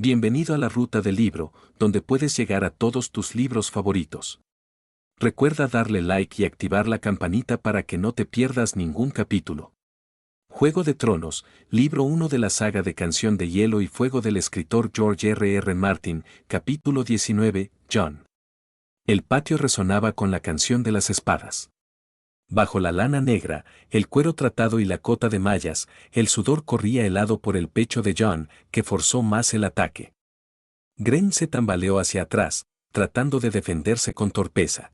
Bienvenido a la Ruta del Libro, donde puedes llegar a todos tus libros favoritos. Recuerda darle like y activar la campanita para que no te pierdas ningún capítulo. Juego de Tronos, libro 1 de la saga de Canción de Hielo y Fuego del escritor George R. Martin, capítulo 19, Jon. El patio resonaba con la canción de las espadas. Bajo la lana negra, el cuero tratado y la cota de mallas, el sudor corría helado por el pecho de Jon, que forzó más el ataque. Gren se tambaleó hacia atrás, tratando de defenderse con torpeza.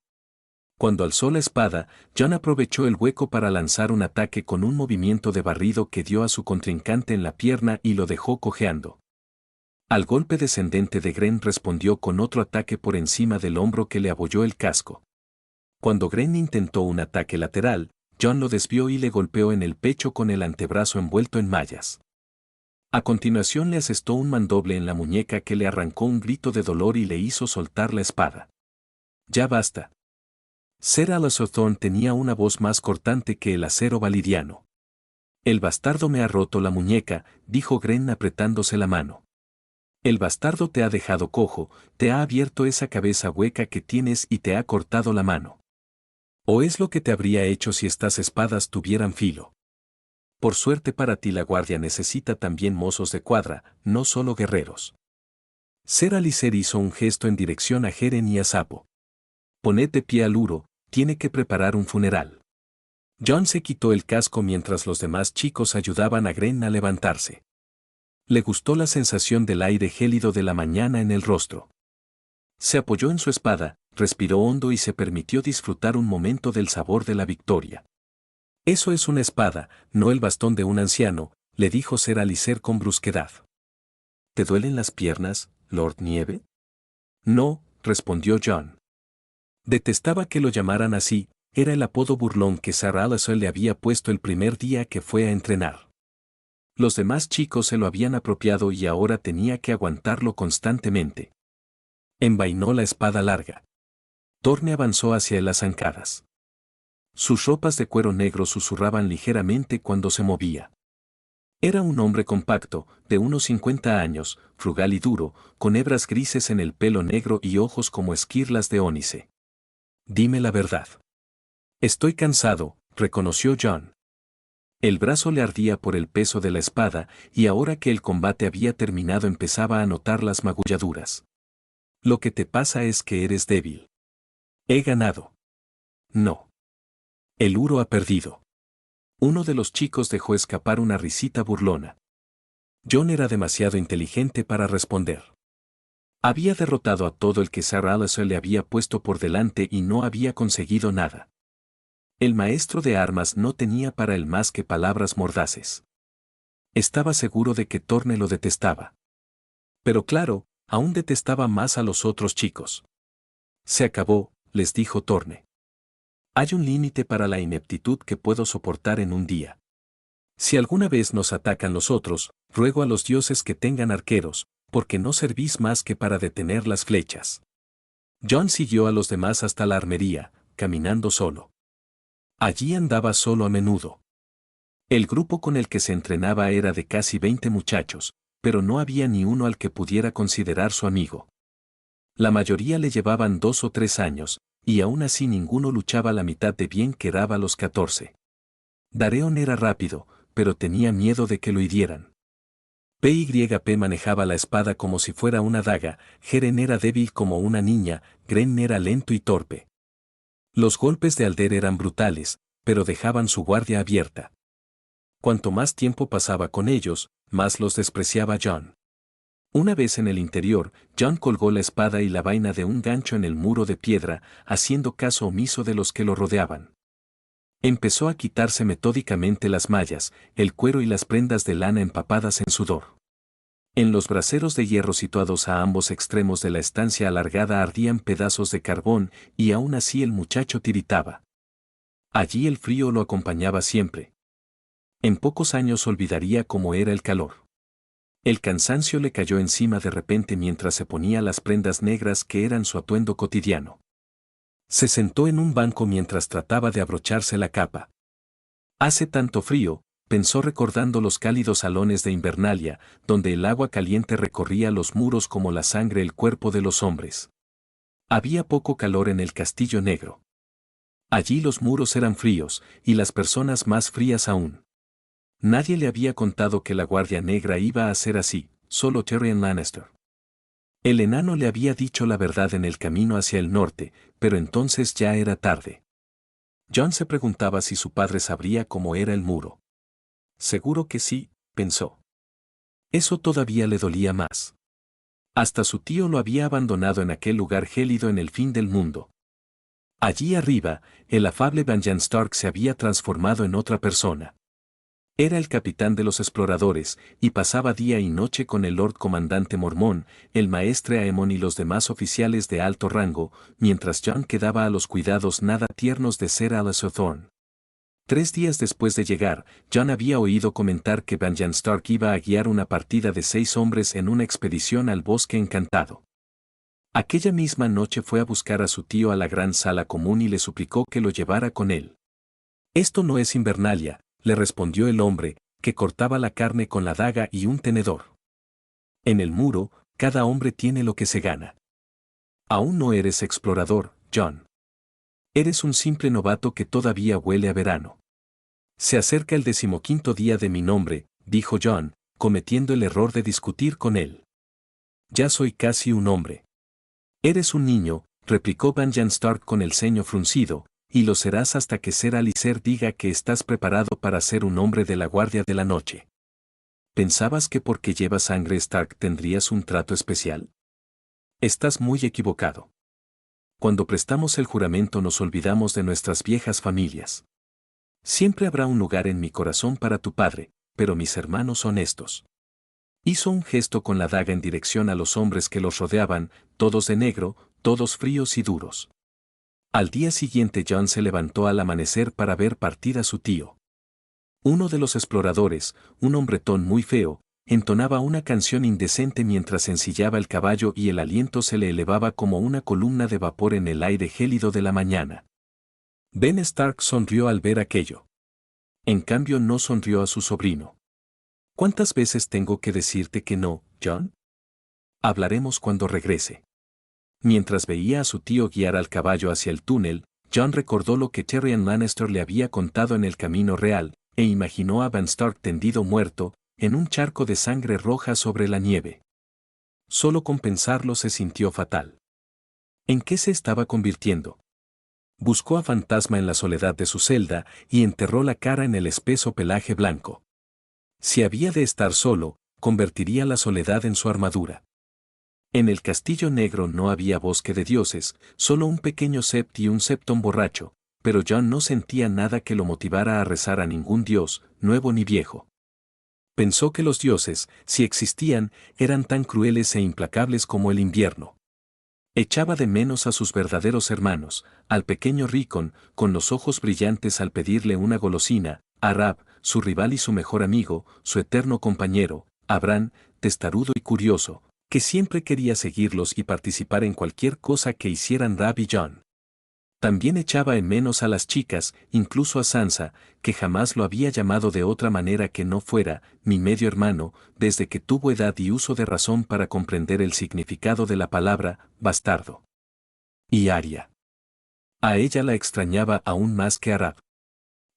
Cuando alzó la espada, Jon aprovechó el hueco para lanzar un ataque con un movimiento de barrido que dio a su contrincante en la pierna y lo dejó cojeando. Al golpe descendente de Gren respondió con otro ataque por encima del hombro que le abolló el casco. Cuando Gren intentó un ataque lateral, Jon lo desvió y le golpeó en el pecho con el antebrazo envuelto en mallas. A continuación le asestó un mandoble en la muñeca que le arrancó un grito de dolor y le hizo soltar la espada. «Ya basta». Ser Alazor tenía una voz más cortante que el acero validiano. «El bastardo me ha roto la muñeca», dijo Gren apretándose la mano. «El bastardo te ha dejado cojo, te ha abierto esa cabeza hueca que tienes y te ha cortado la mano. ¿O es lo que te habría hecho si estas espadas tuvieran filo? Por suerte para ti la guardia necesita también mozos de cuadra, no solo guerreros». Ser Alicer hizo un gesto en dirección a Jeren y a Sapo. «Poned de pie al Uro, tiene que preparar un funeral». Jon se quitó el casco mientras los demás chicos ayudaban a Gren a levantarse. Le gustó la sensación del aire gélido de la mañana en el rostro. Se apoyó en su espada, respiró hondo y se permitió disfrutar un momento del sabor de la victoria. «Eso es una espada, no el bastón de un anciano», le dijo Ser Alicer con brusquedad. «¿Te duelen las piernas, Lord Nieve?» «No», respondió Jon. Detestaba que lo llamaran así, era el apodo burlón que Ser Alicer le había puesto el primer día que fue a entrenar. Los demás chicos se lo habían apropiado y ahora tenía que aguantarlo constantemente. Envainó la espada larga. Torne avanzó hacia las zancadas. Sus ropas de cuero negro susurraban ligeramente cuando se movía. Era un hombre compacto, de unos 50 años, frugal y duro, con hebras grises en el pelo negro y ojos como esquirlas de ónice. «Dime la verdad». «Estoy cansado», reconoció Jon. El brazo le ardía por el peso de la espada, y ahora que el combate había terminado empezaba a notar las magulladuras. «Lo que te pasa es que eres débil». «He ganado». «No. El Uro ha perdido». Uno de los chicos dejó escapar una risita burlona. Jon era demasiado inteligente para responder. Había derrotado a todo el que Ser Alicer le había puesto por delante y no había conseguido nada. El maestro de armas no tenía para él más que palabras mordaces. Estaba seguro de que Torne lo detestaba. Pero claro, aún detestaba más a los otros chicos. «Se acabó», les dijo Torne. «Hay un límite para la ineptitud que puedo soportar en un día. Si alguna vez nos atacan los otros, ruego a los dioses que tengan arqueros, porque no servís más que para detener las flechas». Jon siguió a los demás hasta la armería, caminando solo. Allí andaba solo a menudo. El grupo con el que se entrenaba era de casi 20 muchachos, pero no había ni uno al que pudiera considerar su amigo. La mayoría le llevaban 2 o 3 años, y aún así ninguno luchaba la mitad de bien que daba a los 14. Dareon era rápido, pero tenía miedo de que lo hirieran. PYP manejaba la espada como si fuera una daga, Jeren era débil como una niña, Gren era lento y torpe. Los golpes de Alder eran brutales, pero dejaban su guardia abierta. Cuanto más tiempo pasaba con ellos, más los despreciaba Jon. Una vez en el interior, Jon colgó la espada y la vaina de un gancho en el muro de piedra, haciendo caso omiso de los que lo rodeaban. Empezó a quitarse metódicamente las mallas, el cuero y las prendas de lana empapadas en sudor. En los braseros de hierro situados a ambos extremos de la estancia alargada ardían pedazos de carbón, y aún así el muchacho tiritaba. Allí el frío lo acompañaba siempre. En pocos años olvidaría cómo era el calor. El cansancio le cayó encima de repente mientras se ponía las prendas negras que eran su atuendo cotidiano. Se sentó en un banco mientras trataba de abrocharse la capa. «Hace tanto frío», pensó recordando los cálidos salones de Invernalia, donde el agua caliente recorría los muros como la sangre el cuerpo de los hombres. Había poco calor en el Castillo Negro. Allí los muros eran fríos, y las personas más frías aún. Nadie le había contado que la Guardia Negra iba a ser así, solo Tyrion Lannister. El enano le había dicho la verdad en el camino hacia el norte, pero entonces ya era tarde. Jon se preguntaba si su padre sabría cómo era el muro. Seguro que sí, pensó. Eso todavía le dolía más. Hasta su tío lo había abandonado en aquel lugar gélido en el fin del mundo. Allí arriba, el afable Benjen Stark se había transformado en otra persona. Era el capitán de los exploradores, y pasaba día y noche con el Lord Comandante Mormón, el maestre Aemon y los demás oficiales de alto rango, mientras Jon quedaba a los cuidados nada tiernos de Ser Alys Thorne. 3 días después de llegar, Jon había oído comentar que Benjen Stark iba a guiar una partida de 6 hombres en una expedición al Bosque Encantado. Aquella misma noche fue a buscar a su tío a la gran sala común y le suplicó que lo llevara con él. «Esto no es Invernalia», le respondió el hombre, que cortaba la carne con la daga y un tenedor. «En el muro, cada hombre tiene lo que se gana. Aún no eres explorador, Jon. Eres un simple novato que todavía huele a verano». «Se acerca el 15º día de mi nombre», dijo Jon, cometiendo el error de discutir con él. «Ya soy casi un hombre». «Eres un niño», replicó Benjen Stark con el ceño fruncido, «y lo serás hasta que Ser Alicer diga que estás preparado para ser un hombre de la Guardia de la Noche». ¿Pensabas que porque llevas sangre Stark tendrías un trato especial? Estás muy equivocado. Cuando prestamos el juramento nos olvidamos de nuestras viejas familias. Siempre habrá un lugar en mi corazón para tu padre, pero mis hermanos son estos. Hizo un gesto con la daga en dirección a los hombres que los rodeaban, todos de negro, todos fríos y duros. Al día siguiente Jon se levantó al amanecer para ver partir a su tío. Uno de los exploradores, un hombretón muy feo, entonaba una canción indecente mientras ensillaba el caballo y el aliento se le elevaba como una columna de vapor en el aire gélido de la mañana. Ben Stark sonrió al ver aquello. En cambio no sonrió a su sobrino. «¿Cuántas veces tengo que decirte que no, Jon? Hablaremos cuando regrese». Mientras veía a su tío guiar al caballo hacia el túnel, Jon recordó lo que Tyrion Lannister le había contado en el camino real, e imaginó a Ben Stark tendido muerto, en un charco de sangre roja sobre la nieve. Solo con pensarlo se sintió fatal. ¿En qué se estaba convirtiendo? Buscó a Fantasma en la soledad de su celda y enterró la cara en el espeso pelaje blanco. Si había de estar solo, convertiría la soledad en su armadura. En el Castillo Negro no había bosque de dioses, solo un pequeño sept y un septon borracho, pero Jon no sentía nada que lo motivara a rezar a ningún dios, nuevo ni viejo. Pensó que los dioses, si existían, eran tan crueles e implacables como el invierno. Echaba de menos a sus verdaderos hermanos, al pequeño Rickon, con los ojos brillantes al pedirle una golosina, a Rab, su rival y su mejor amigo, su eterno compañero, a Bran, testarudo y curioso, que siempre quería seguirlos y participar en cualquier cosa que hicieran Rab y Jon. También echaba en menos a las chicas, incluso a Sansa, que jamás lo había llamado de otra manera que no fuera, mi medio hermano, desde que tuvo edad y uso de razón para comprender el significado de la palabra, bastardo. Y Arya. A ella la extrañaba aún más que a Rab.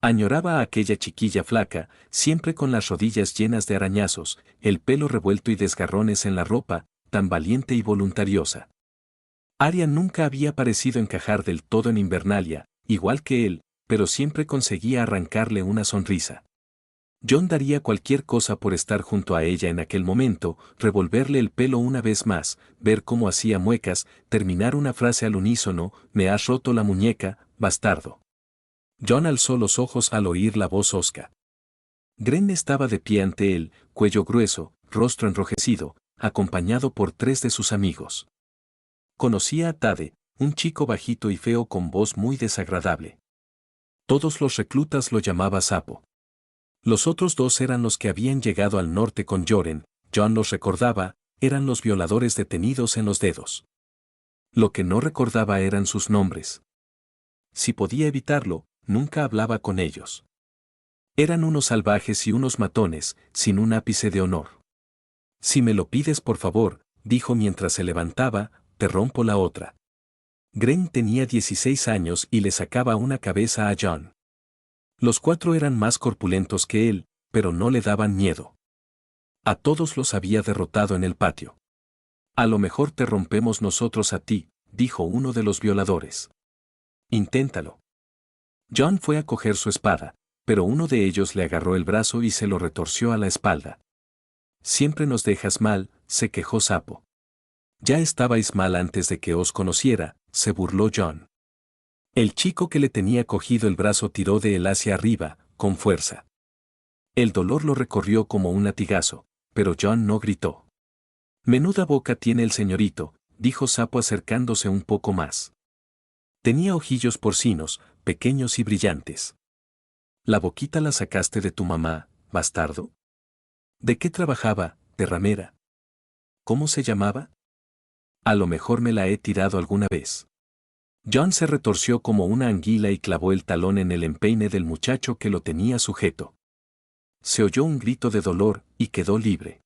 Añoraba a aquella chiquilla flaca, siempre con las rodillas llenas de arañazos, el pelo revuelto y desgarrones en la ropa, tan valiente y voluntariosa. Arya nunca había parecido encajar del todo en Invernalia, igual que él, pero siempre conseguía arrancarle una sonrisa. Jon daría cualquier cosa por estar junto a ella en aquel momento, revolverle el pelo una vez más, ver cómo hacía muecas, terminar una frase al unísono, «Me has roto la muñeca, bastardo». Jon alzó los ojos al oír la voz hosca. Gren estaba de pie ante él, cuello grueso, rostro enrojecido, acompañado por 3 de sus amigos. Conocía a Tade, un chico bajito y feo con voz muy desagradable. Todos los reclutas lo llamaban Sapo. Los otros 2 eran los que habían llegado al norte con Yoren, Jon los recordaba, eran los violadores detenidos en los dedos. Lo que no recordaba eran sus nombres. Si podía evitarlo, nunca hablaba con ellos. Eran unos salvajes y unos matones, sin un ápice de honor. Si me lo pides por favor, dijo mientras se levantaba, te rompo la otra. Gren tenía 16 años y le sacaba una cabeza a John. Los cuatro eran más corpulentos que él, pero no le daban miedo. A todos los había derrotado en el patio. A lo mejor te rompemos nosotros a ti, dijo uno de los violadores. Inténtalo. John fue a coger su espada, pero uno de ellos le agarró el brazo y se lo retorció a la espalda. Siempre nos dejas mal, se quejó Sapo. Ya estabais mal antes de que os conociera, se burló John. El chico que le tenía cogido el brazo tiró de él hacia arriba, con fuerza. El dolor lo recorrió como un latigazo, pero John no gritó. Menuda boca tiene el señorito, dijo Sapo acercándose un poco más. Tenía ojillos porcinos, pequeños y brillantes. ¿La boquita la sacaste de tu mamá, bastardo? ¿De qué trabajaba, de ramera? ¿Cómo se llamaba? A lo mejor me la he tirado alguna vez. John se retorció como una anguila y clavó el talón en el empeine del muchacho que lo tenía sujeto. Se oyó un grito de dolor y quedó libre.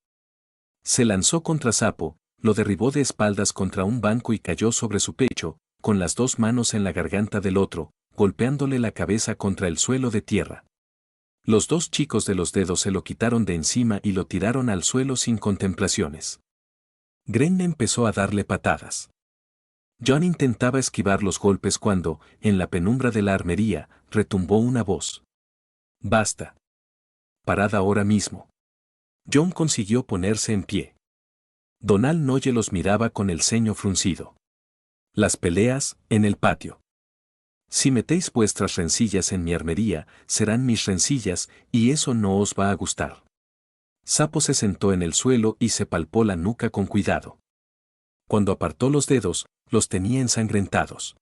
Se lanzó contra Sapo, lo derribó de espaldas contra un banco y cayó sobre su pecho, con las dos manos en la garganta del otro, golpeándole la cabeza contra el suelo de tierra. Los dos chicos de los dedos se lo quitaron de encima y lo tiraron al suelo sin contemplaciones. Gren empezó a darle patadas. John intentaba esquivar los golpes cuando, en la penumbra de la armería, retumbó una voz. «Basta. Parad ahora mismo». John consiguió ponerse en pie. Donald Noye los miraba con el ceño fruncido. Las peleas, en el patio. Si metéis vuestras rencillas en mi armería, serán mis rencillas, y eso no os va a gustar. Sapo se sentó en el suelo y se palpó la nuca con cuidado. Cuando apartó los dedos, los tenía ensangrentados.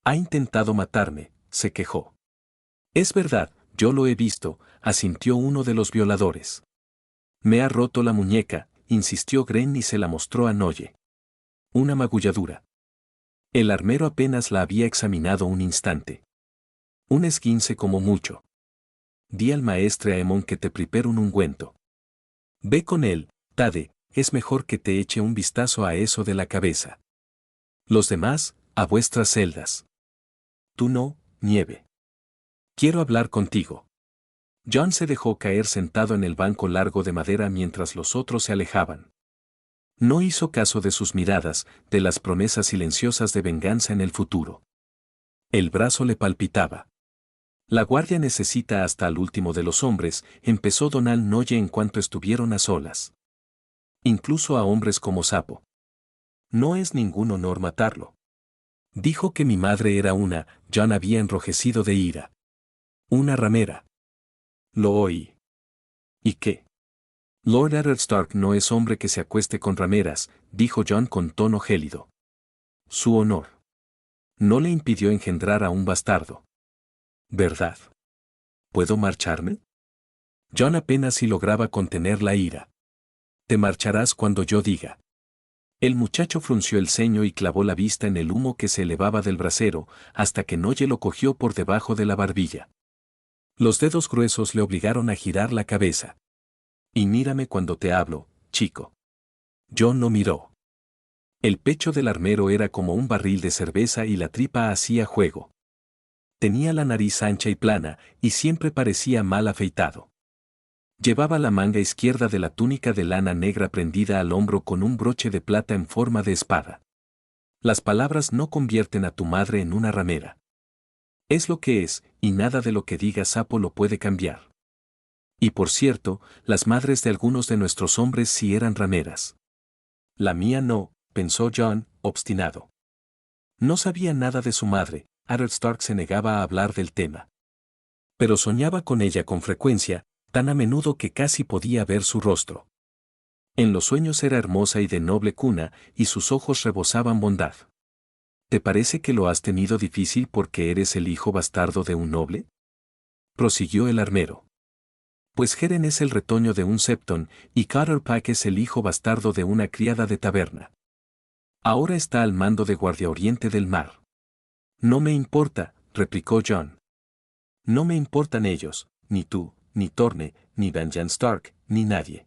Ha intentado matarme, se quejó. Es verdad, yo lo he visto, asintió uno de los violadores. Me ha roto la muñeca, insistió Gren y se la mostró a Noye. Una magulladura. El armero apenas la había examinado un instante. Un esguince como mucho. Di al maestre Aemon que te prepare un ungüento. Ve con él, Tade, es mejor que te eche un vistazo a eso de la cabeza. Los demás, a vuestras celdas. Tú no, Nieve. Quiero hablar contigo. John se dejó caer sentado en el banco largo de madera mientras los otros se alejaban. No hizo caso de sus miradas, de las promesas silenciosas de venganza en el futuro. El brazo le palpitaba. La guardia necesita hasta al último de los hombres, empezó Donald Noye en cuanto estuvieron a solas. Incluso a hombres como Sapo. No es ningún honor matarlo. Dijo que mi madre era una, John había enrojecido de ira. Una ramera. Lo oí. ¿Y qué? Lord Eddard Stark no es hombre que se acueste con rameras, dijo John con tono gélido. Su honor. No le impidió engendrar a un bastardo. ¿Verdad? ¿Puedo marcharme? John apenas si lograba contener la ira. Te marcharás cuando yo diga. El muchacho frunció el ceño y clavó la vista en el humo que se elevaba del brasero, hasta que Noye lo cogió por debajo de la barbilla. Los dedos gruesos le obligaron a girar la cabeza. Y mírame cuando te hablo, chico. John no miró. El pecho del armero era como un barril de cerveza y la tripa hacía juego. Tenía la nariz ancha y plana, y siempre parecía mal afeitado. Llevaba la manga izquierda de la túnica de lana negra prendida al hombro con un broche de plata en forma de espada. Las palabras no convierten a tu madre en una ramera. Es lo que es, y nada de lo que diga Sapo lo puede cambiar. Y por cierto, las madres de algunos de nuestros hombres sí eran rameras. La mía no, pensó John, obstinado. No sabía nada de su madre, Eddard Stark se negaba a hablar del tema. Pero soñaba con ella con frecuencia, tan a menudo que casi podía ver su rostro. En los sueños era hermosa y de noble cuna, y sus ojos rebosaban bondad. ¿Te parece que lo has tenido difícil porque eres el hijo bastardo de un noble? Prosiguió el armero. Pues Jeren es el retoño de un septon, y Cutterpack es el hijo bastardo de una criada de taberna. Ahora está al mando de Guardia Oriente del Mar. No me importa, replicó John. No me importan ellos, ni tú, ni Torne, ni Benjen Stark, ni nadie.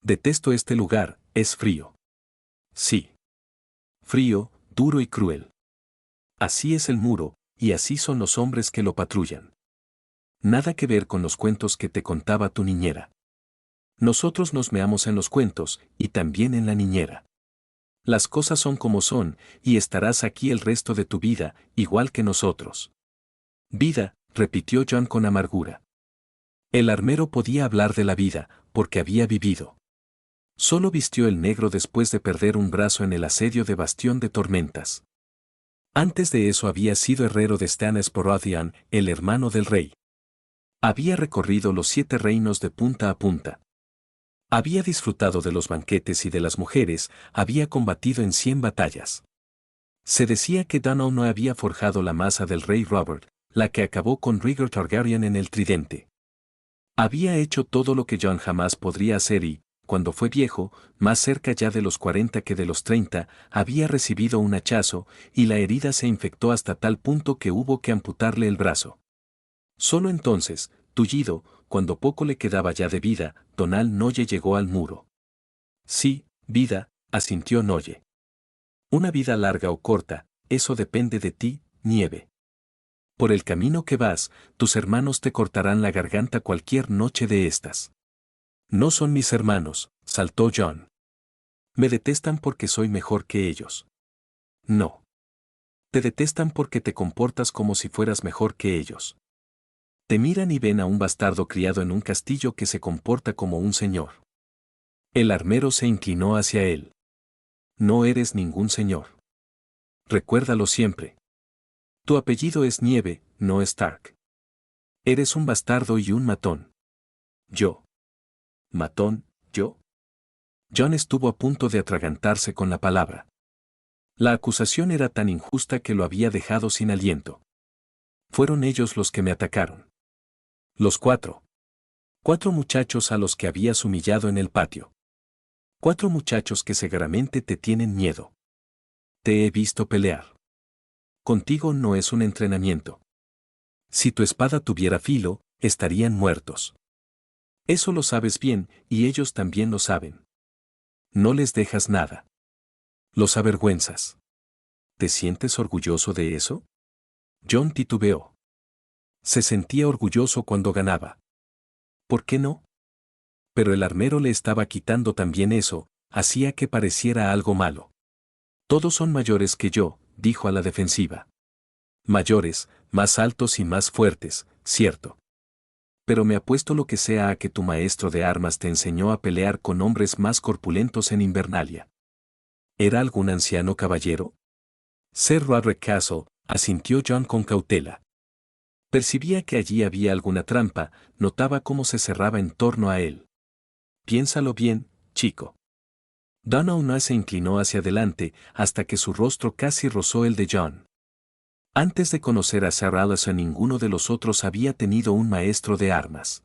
Detesto este lugar, es frío. Sí. Frío, duro y cruel. Así es el muro, y así son los hombres que lo patrullan. Nada que ver con los cuentos que te contaba tu niñera. Nosotros nos meamos en los cuentos, y también en la niñera. Las cosas son como son, y estarás aquí el resto de tu vida, igual que nosotros. Vida, repitió Jon con amargura. El armero podía hablar de la vida, porque había vivido. Solo vistió el negro después de perder un brazo en el asedio de Bastión de Tormentas. Antes de eso había sido herrero de Stannis Baratheon, el hermano del rey. Había recorrido los 7 reinos de punta a punta. Había disfrutado de los banquetes y de las mujeres, había combatido en 100 batallas. Se decía que Dano no había forjado la masa del rey Robert, la que acabó con Rhaegar Targaryen en el tridente. Había hecho todo lo que Jon jamás podría hacer y, cuando fue viejo, más cerca ya de los 40 que de los 30, había recibido un hachazo, y la herida se infectó hasta tal punto que hubo que amputarle el brazo. Solo entonces, tullido, cuando poco le quedaba ya de vida, Donal Noye llegó al muro. Sí, vida, asintió Noye. Una vida larga o corta, eso depende de ti, Nieve. Por el camino que vas, tus hermanos te cortarán la garganta cualquier noche de estas. No son mis hermanos, saltó Jon. Me detestan porque soy mejor que ellos. No. Te detestan porque te comportas como si fueras mejor que ellos. Te miran y ven a un bastardo criado en un castillo que se comporta como un señor. El armero se inclinó hacia él. No eres ningún señor. Recuérdalo siempre. Tu apellido es Nieve, no Stark. Eres un bastardo y un matón. Yo. ¿Matón, yo? Jon estuvo a punto de atragantarse con la palabra. La acusación era tan injusta que lo había dejado sin aliento. Fueron ellos los que me atacaron. Los 4. 4 muchachos a los que habías humillado en el patio. 4 muchachos que seguramente te tienen miedo. Te he visto pelear. Contigo no es un entrenamiento. Si tu espada tuviera filo, estarían muertos. Eso lo sabes bien, y ellos también lo saben. No les dejas nada. Los avergüenzas. ¿Te sientes orgulloso de eso? Jon titubeó. Se sentía orgulloso cuando ganaba. ¿Por qué no? Pero el armero le estaba quitando también eso, hacía que pareciera algo malo. Todos son mayores que yo, dijo a la defensiva. Mayores, más altos y más fuertes, cierto. Pero me apuesto lo que sea a que tu maestro de armas te enseñó a pelear con hombres más corpulentos en Invernalia. ¿Era algún anciano caballero? Sir Roderick Castle, asintió Jon con cautela. Percibía que allí había alguna trampa, notaba cómo se cerraba en torno a él. Piénsalo bien, chico. Donald se inclinó hacia adelante hasta que su rostro casi rozó el de Jon. Antes de conocer a Sir Alison ninguno de los otros había tenido un maestro de armas.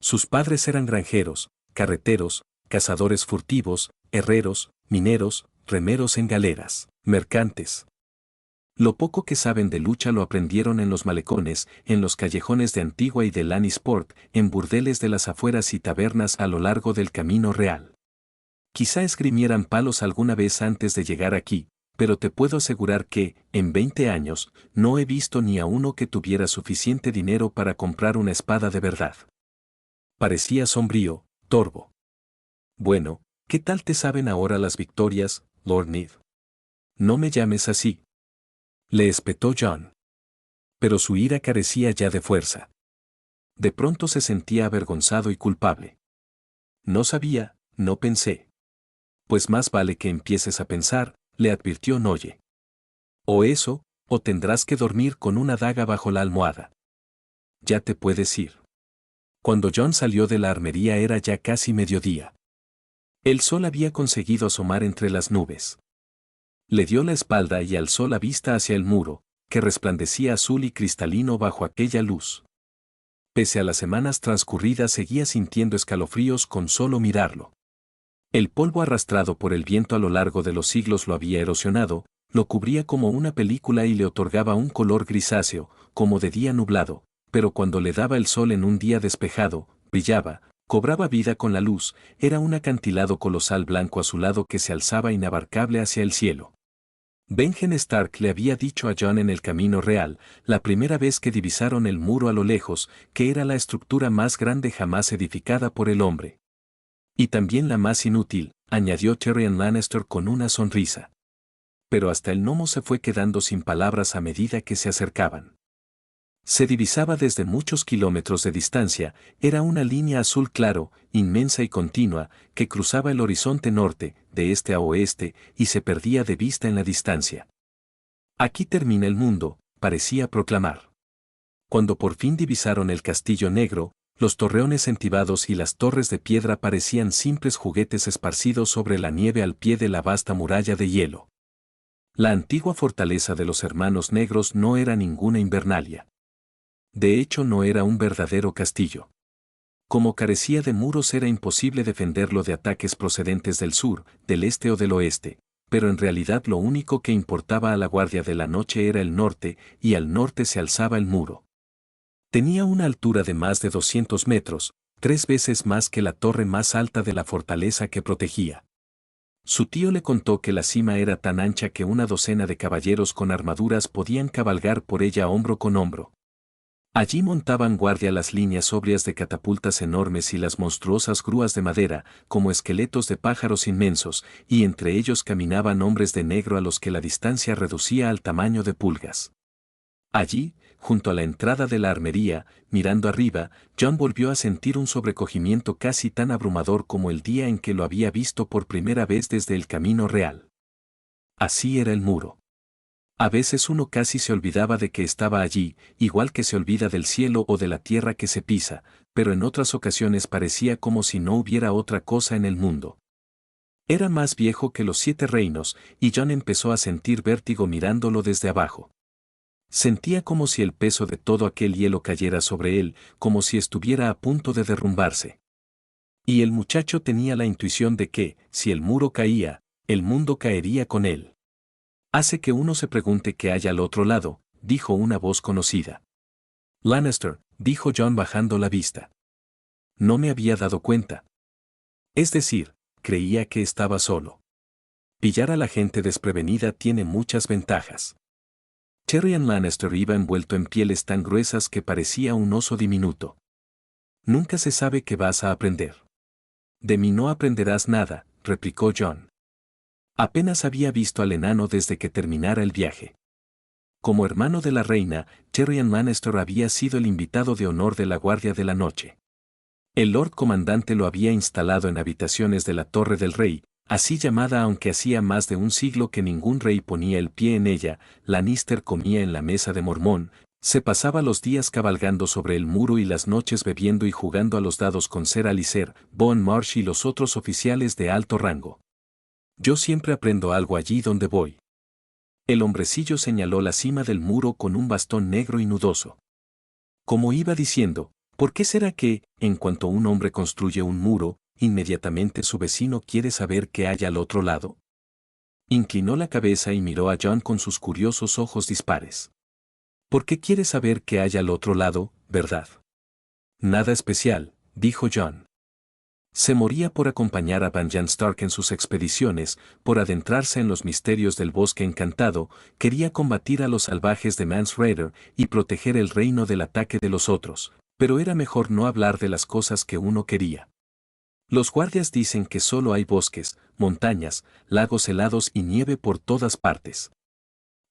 Sus padres eran granjeros, carreteros, cazadores furtivos, herreros, mineros, remeros en galeras, mercantes. Lo poco que saben de lucha lo aprendieron en los malecones, en los callejones de Antigua y de Lannisport, en burdeles de las afueras y tabernas a lo largo del camino real. Quizá esgrimieran palos alguna vez antes de llegar aquí, pero te puedo asegurar que, en 20 años, no he visto ni a uno que tuviera suficiente dinero para comprar una espada de verdad. Parecía sombrío, torvo. Bueno, ¿qué tal te saben ahora las victorias, Lord Ned? No me llames así. Le espetó Jon. Pero su ira carecía ya de fuerza. De pronto se sentía avergonzado y culpable. No sabía, no pensé. Pues más vale que empieces a pensar, le advirtió Noye. O eso, o tendrás que dormir con una daga bajo la almohada. Ya te puedes ir. Cuando Jon salió de la armería era ya casi mediodía. El sol había conseguido asomar entre las nubes. Le dio la espalda y alzó la vista hacia el muro, que resplandecía azul y cristalino bajo aquella luz. Pese a las semanas transcurridas seguía sintiendo escalofríos con solo mirarlo. El polvo arrastrado por el viento a lo largo de los siglos lo había erosionado, lo cubría como una película y le otorgaba un color grisáceo, como de día nublado, pero cuando le daba el sol en un día despejado, brillaba, cobraba vida con la luz, era un acantilado colosal blanco azulado que se alzaba inabarcable hacia el cielo. Benjen Stark le había dicho a Jon en el camino real, la primera vez que divisaron el muro a lo lejos, que era la estructura más grande jamás edificada por el hombre. Y también la más inútil, añadió Tyrion Lannister con una sonrisa. Pero hasta el gnomo se fue quedando sin palabras a medida que se acercaban. Se divisaba desde muchos kilómetros de distancia, era una línea azul claro, inmensa y continua, que cruzaba el horizonte norte, de este a oeste, y se perdía de vista en la distancia. Aquí termina el mundo, parecía proclamar. Cuando por fin divisaron el castillo negro, los torreones entibados y las torres de piedra parecían simples juguetes esparcidos sobre la nieve al pie de la vasta muralla de hielo. La antigua fortaleza de los hermanos negros no era ninguna invernalia. De hecho, no era un verdadero castillo. Como carecía de muros, era imposible defenderlo de ataques procedentes del sur, del este o del oeste, pero en realidad lo único que importaba a la Guardia de la Noche era el norte, y al norte se alzaba el muro. Tenía una altura de más de 200 metros, 3 veces más que la torre más alta de la fortaleza que protegía. Su tío le contó que la cima era tan ancha que una docena de caballeros con armaduras podían cabalgar por ella hombro con hombro. Allí montaban guardia las líneas sobrias de catapultas enormes y las monstruosas grúas de madera, como esqueletos de pájaros inmensos, y entre ellos caminaban hombres de negro a los que la distancia reducía al tamaño de pulgas. Allí, junto a la entrada de la armería, mirando arriba, Jon volvió a sentir un sobrecogimiento casi tan abrumador como el día en que lo había visto por primera vez desde el camino real. Así era el muro. A veces uno casi se olvidaba de que estaba allí, igual que se olvida del cielo o de la tierra que se pisa, pero en otras ocasiones parecía como si no hubiera otra cosa en el mundo. Era más viejo que los 7 reinos, y Jon empezó a sentir vértigo mirándolo desde abajo. Sentía como si el peso de todo aquel hielo cayera sobre él, como si estuviera a punto de derrumbarse. Y el muchacho tenía la intuición de que, si el muro caía, el mundo caería con él. Hace que uno se pregunte qué hay al otro lado, dijo una voz conocida. Lannister, dijo Jon bajando la vista. No me había dado cuenta. Es decir, creía que estaba solo. Pillar a la gente desprevenida tiene muchas ventajas. Tyrion Lannister iba envuelto en pieles tan gruesas que parecía un oso diminuto. Nunca se sabe qué vas a aprender. De mí no aprenderás nada, replicó Jon. Apenas había visto al enano desde que terminara el viaje. Como hermano de la reina, Tyrion Lannister había sido el invitado de honor de la Guardia de la Noche. El Lord Comandante lo había instalado en habitaciones de la Torre del Rey, así llamada aunque hacía más de un siglo que ningún rey ponía el pie en ella. Lannister comía en la mesa de Mormón, se pasaba los días cabalgando sobre el muro y las noches bebiendo y jugando a los dados con Ser Alicer, Bowen Marsh y los otros oficiales de alto rango. Yo siempre aprendo algo allí donde voy. El hombrecillo señaló la cima del muro con un bastón negro y nudoso. Como iba diciendo, ¿por qué será que, en cuanto un hombre construye un muro, inmediatamente su vecino quiere saber qué hay al otro lado? Inclinó la cabeza y miró a Jon con sus curiosos ojos dispares. ¿Por qué quiere saber qué hay al otro lado, verdad? Nada especial, dijo Jon. Se moría por acompañar a Banjan Stark en sus expediciones, por adentrarse en los misterios del bosque encantado, quería combatir a los salvajes de Mance Rayder y proteger el reino del ataque de los otros, pero era mejor no hablar de las cosas que uno quería. Los guardias dicen que solo hay bosques, montañas, lagos helados y nieve por todas partes.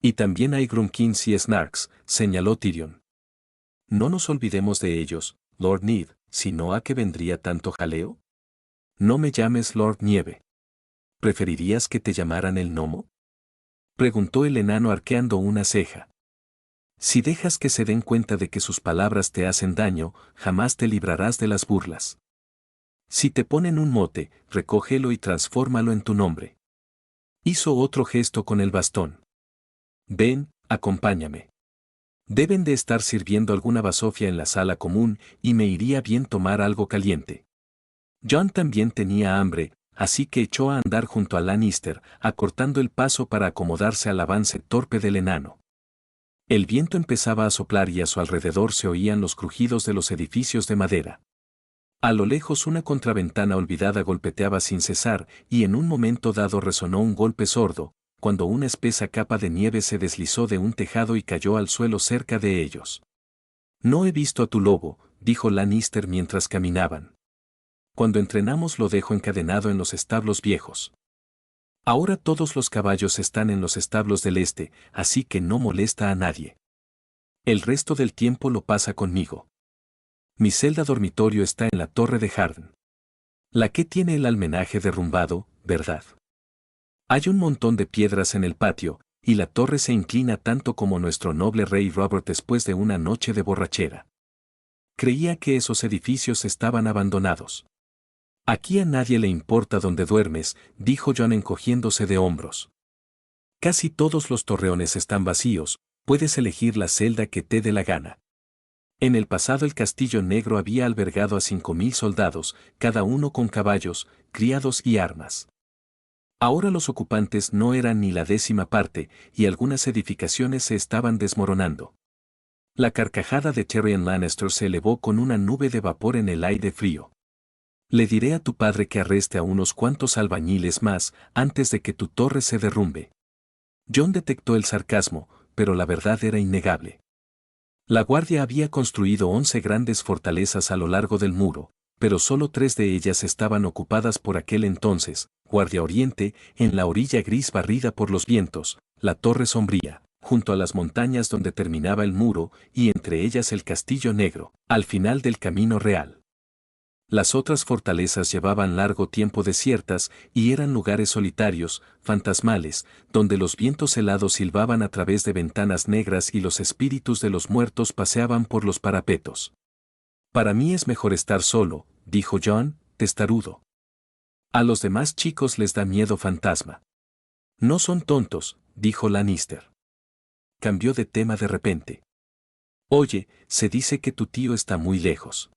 Y también hay Grumpkins y Snarks, señaló Tyrion. No nos olvidemos de ellos, Lord Ned, si no a qué vendría tanto jaleo. No me llames Lord Nieve. ¿Preferirías que te llamaran el gnomo? Preguntó el enano arqueando una ceja. Si dejas que se den cuenta de que sus palabras te hacen daño, jamás te librarás de las burlas. Si te ponen un mote, recógelo y transfórmalo en tu nombre. Hizo otro gesto con el bastón. Ven, acompáñame. Deben de estar sirviendo alguna basofia en la sala común y me iría bien tomar algo caliente. Jon también tenía hambre, así que echó a andar junto a Lannister, acortando el paso para acomodarse al avance torpe del enano. El viento empezaba a soplar y a su alrededor se oían los crujidos de los edificios de madera. A lo lejos una contraventana olvidada golpeteaba sin cesar y en un momento dado resonó un golpe sordo, cuando una espesa capa de nieve se deslizó de un tejado y cayó al suelo cerca de ellos. No he visto a tu lobo, dijo Lannister mientras caminaban. Cuando entrenamos lo dejo encadenado en los establos viejos. Ahora todos los caballos están en los establos del este, así que no molesta a nadie. El resto del tiempo lo pasa conmigo. Mi celda dormitorio está en la torre de Harden. La que tiene el almenaje derrumbado, ¿verdad? Hay un montón de piedras en el patio, y la torre se inclina tanto como nuestro noble rey Robert después de una noche de borrachera. Creía que esos edificios estaban abandonados. Aquí a nadie le importa dónde duermes, dijo Jon encogiéndose de hombros. Casi todos los torreones están vacíos, puedes elegir la celda que te dé la gana. En el pasado el Castillo Negro había albergado a 5.000 soldados, cada uno con caballos, criados y armas. Ahora los ocupantes no eran ni la 10ª parte, y algunas edificaciones se estaban desmoronando. La carcajada de Tyrion Lannister se elevó con una nube de vapor en el aire frío. Le diré a tu padre que arreste a unos cuantos albañiles más antes de que tu torre se derrumbe. Jon detectó el sarcasmo, pero la verdad era innegable. La guardia había construido 11 grandes fortalezas a lo largo del muro, pero solo 3 de ellas estaban ocupadas por aquel entonces: Guardia Oriente, en la orilla gris barrida por los vientos, la Torre Sombría, junto a las montañas donde terminaba el muro, y entre ellas el Castillo Negro, al final del Camino Real. Las otras fortalezas llevaban largo tiempo desiertas y eran lugares solitarios, fantasmales, donde los vientos helados silbaban a través de ventanas negras y los espíritus de los muertos paseaban por los parapetos. Para mí es mejor estar solo, dijo Jon, testarudo. A los demás chicos les da miedo fantasma. No son tontos, dijo Lannister. Cambió de tema de repente. Oye, se dice que tu tío está muy lejos.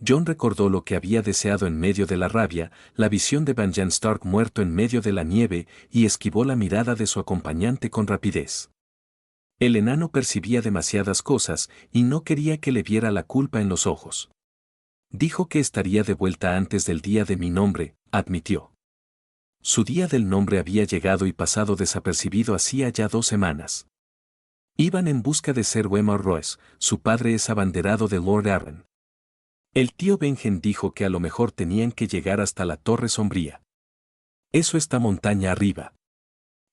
Jon recordó lo que había deseado en medio de la rabia, la visión de Benjen Stark muerto en medio de la nieve, y esquivó la mirada de su acompañante con rapidez. El enano percibía demasiadas cosas y no quería que le viera la culpa en los ojos. Dijo que estaría de vuelta antes del día de mi nombre, admitió. Su día del nombre había llegado y pasado desapercibido hacía ya 2 semanas. Iban en busca de Ser Waymar Royce, su padre es abanderado de Lord Arryn. El tío Benjen dijo que a lo mejor tenían que llegar hasta la Torre Sombría. Eso está montaña arriba.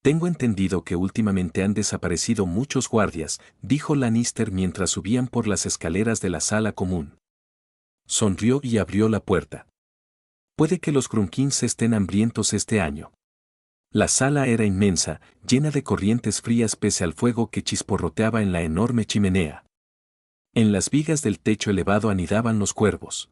Tengo entendido que últimamente han desaparecido muchos guardias, dijo Lannister mientras subían por las escaleras de la sala común. Sonrió y abrió la puerta. Puede que los Grunkins estén hambrientos este año. La sala era inmensa, llena de corrientes frías pese al fuego que chisporroteaba en la enorme chimenea. En las vigas del techo elevado anidaban los cuervos.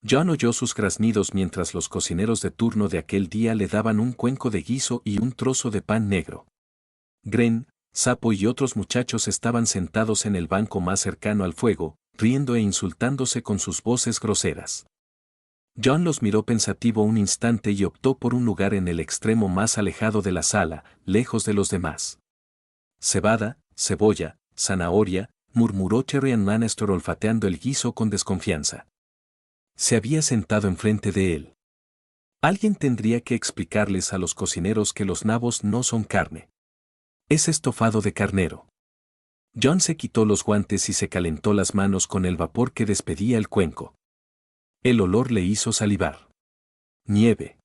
Jon oyó sus graznidos mientras los cocineros de turno de aquel día le daban un cuenco de guiso y un trozo de pan negro. Gren, Sapo y otros muchachos estaban sentados en el banco más cercano al fuego, riendo e insultándose con sus voces groseras. Jon los miró pensativo un instante y optó por un lugar en el extremo más alejado de la sala, lejos de los demás. Cebada, cebolla, zanahoria, murmuró Tyrion Lannister olfateando el guiso con desconfianza. Se había sentado enfrente de él. Alguien tendría que explicarles a los cocineros que los nabos no son carne. Es estofado de carnero. Jon se quitó los guantes y se calentó las manos con el vapor que despedía el cuenco. El olor le hizo salivar. Nieve.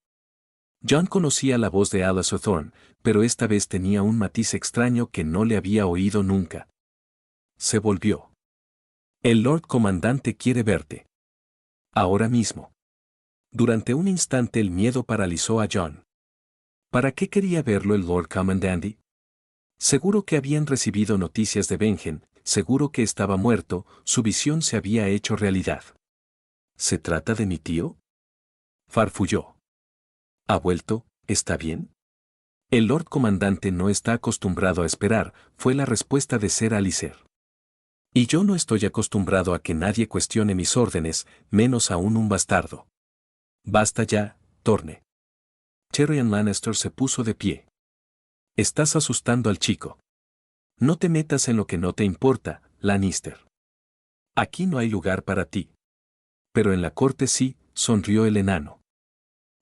Jon conocía la voz de Alice Hawthorne, pero esta vez tenía un matiz extraño que no le había oído nunca. Se volvió. El Lord Comandante quiere verte. Ahora mismo. Durante un instante el miedo paralizó a Jon. ¿Para qué quería verlo el Lord Comandante? Seguro que habían recibido noticias de Benjen, seguro que estaba muerto, su visión se había hecho realidad. ¿Se trata de mi tío? Farfulló. ¿Ha vuelto? ¿Está bien? El Lord Comandante no está acostumbrado a esperar, fue la respuesta de Ser Alicer. Y yo no estoy acostumbrado a que nadie cuestione mis órdenes, menos aún un bastardo. Basta ya, Torne. Tyrion Lannister se puso de pie. Estás asustando al chico. No te metas en lo que no te importa, Lannister. Aquí no hay lugar para ti. Pero en la corte sí, sonrió el enano.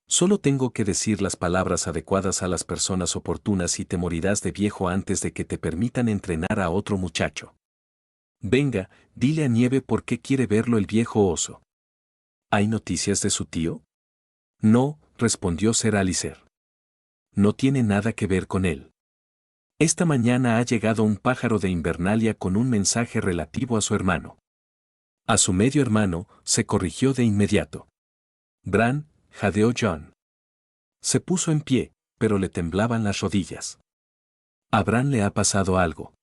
Solo tengo que decir las palabras adecuadas a las personas oportunas y te morirás de viejo antes de que te permitan entrenar a otro muchacho. Venga, dile a Nieve por qué quiere verlo el viejo oso. ¿Hay noticias de su tío? No, respondió Ser Alicer. No tiene nada que ver con él. Esta mañana ha llegado un pájaro de Invernalia con un mensaje relativo a su hermano. A su medio hermano, se corrigió de inmediato. Bran, jadeó Jon. Se puso en pie, pero le temblaban las rodillas. A Bran le ha pasado algo.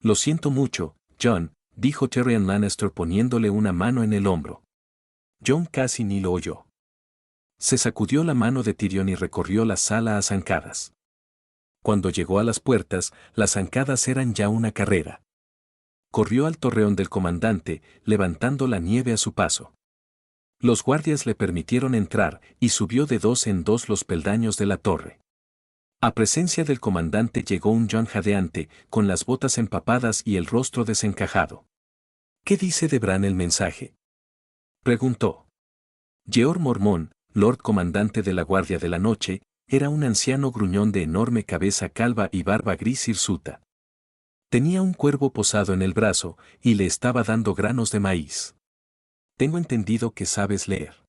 Lo siento mucho, Jon, dijo Tyrion Lannister poniéndole una mano en el hombro. Jon casi ni lo oyó. Se sacudió la mano de Tyrion y recorrió la sala a zancadas. Cuando llegó a las puertas, las zancadas eran ya una carrera. Corrió al torreón del comandante, levantando la nieve a su paso. Los guardias le permitieron entrar y subió de dos en dos los peldaños de la torre. A presencia del comandante llegó un Jon jadeante, con las botas empapadas y el rostro desencajado. ¿Qué dice de Bran el mensaje?, preguntó. Jeor Mormont, Lord Comandante de la Guardia de la Noche, era un anciano gruñón de enorme cabeza calva y barba gris hirsuta. Tenía un cuervo posado en el brazo y le estaba dando granos de maíz. Tengo entendido que sabes leer.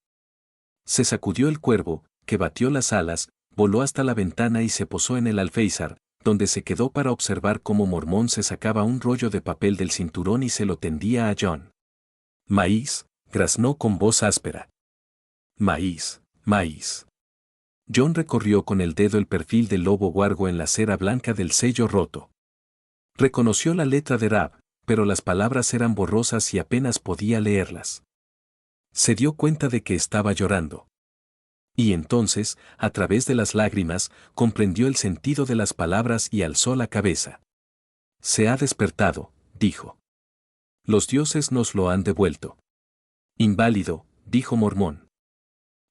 Se sacudió el cuervo, que batió las alas, voló hasta la ventana y se posó en el alféizar, donde se quedó para observar cómo Mormont se sacaba un rollo de papel del cinturón y se lo tendía a Jon. Maíz, graznó con voz áspera. Maíz, maíz. Jon recorrió con el dedo el perfil del lobo huargo en la cera blanca del sello roto. Reconoció la letra de Rab, pero las palabras eran borrosas y apenas podía leerlas. Se dio cuenta de que estaba llorando. Y entonces, a través de las lágrimas, comprendió el sentido de las palabras y alzó la cabeza. Se ha despertado, dijo. Los dioses nos lo han devuelto. Inválido, dijo Mormont.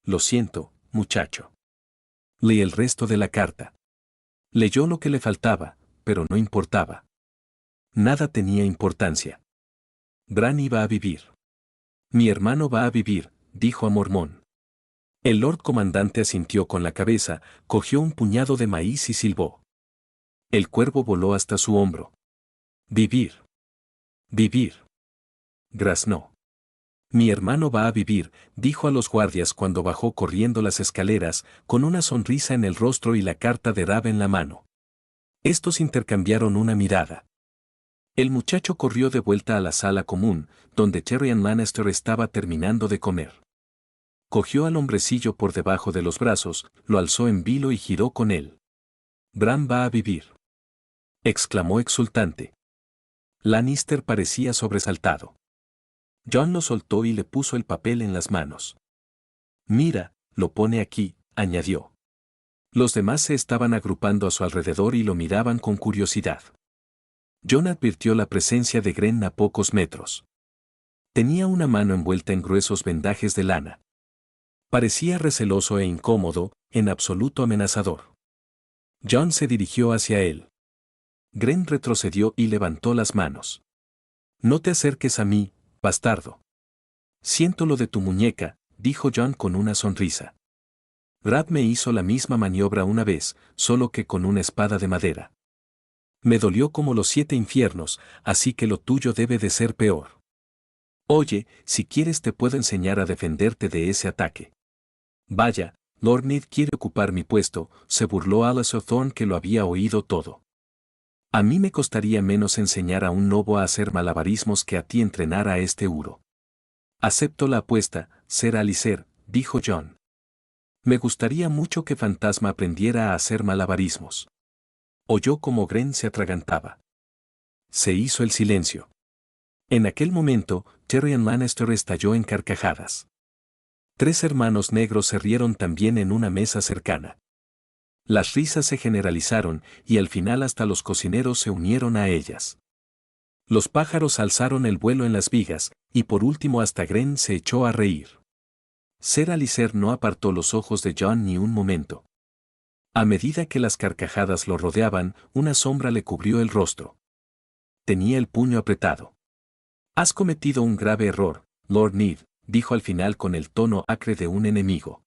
Lo siento, muchacho. Leí el resto de la carta. Leyó lo que le faltaba, pero no importaba. Nada tenía importancia. Bran iba a vivir. Mi hermano va a vivir, dijo a Mormont. El Lord Comandante asintió con la cabeza, cogió un puñado de maíz y silbó. El cuervo voló hasta su hombro. Vivir. Vivir. Graznó. Mi hermano va a vivir, dijo a los guardias cuando bajó corriendo las escaleras, con una sonrisa en el rostro y la carta de Rab en la mano. Estos intercambiaron una mirada. El muchacho corrió de vuelta a la sala común, donde Tyrion Lannister estaba terminando de comer. Cogió al hombrecillo por debajo de los brazos, lo alzó en vilo y giró con él. Bran va a vivir, exclamó exultante. Lannister parecía sobresaltado. Jon lo soltó y le puso el papel en las manos. Mira, lo pone aquí, añadió. Los demás se estaban agrupando a su alrededor y lo miraban con curiosidad. Jon advirtió la presencia de Grenn a pocos metros. Tenía una mano envuelta en gruesos vendajes de lana. Parecía receloso e incómodo, en absoluto amenazador. Jon se dirigió hacia él. Grenn retrocedió y levantó las manos. No te acerques a mí, bastardo. Siento lo de tu muñeca, dijo Jon con una sonrisa. Rab me hizo la misma maniobra una vez, solo que con una espada de madera. Me dolió como los 7 infiernos, así que lo tuyo debe de ser peor. Oye, si quieres te puedo enseñar a defenderte de ese ataque. Vaya, Lord Ned quiere ocupar mi puesto, se burló Alliser Thorne que lo había oído todo. A mí me costaría menos enseñar a un lobo a hacer malabarismos que a ti entrenar a este huro. Acepto la apuesta, Ser Alicer, dijo Jon. Me gustaría mucho que Fantasma aprendiera a hacer malabarismos. Oyó como Grenn se atragantaba. Se hizo el silencio. En aquel momento, Tyrion Lannister estalló en carcajadas. 3 hermanos negros se rieron también en una mesa cercana. Las risas se generalizaron y al final hasta los cocineros se unieron a ellas. Los pájaros alzaron el vuelo en las vigas, y por último hasta Grenn se echó a reír. Ser Alicer no apartó los ojos de Jon ni un momento. A medida que las carcajadas lo rodeaban, una sombra le cubrió el rostro. tenía el puño apretado. Has cometido un grave error, Lord Ned, dijo al final con el tono acre de un enemigo.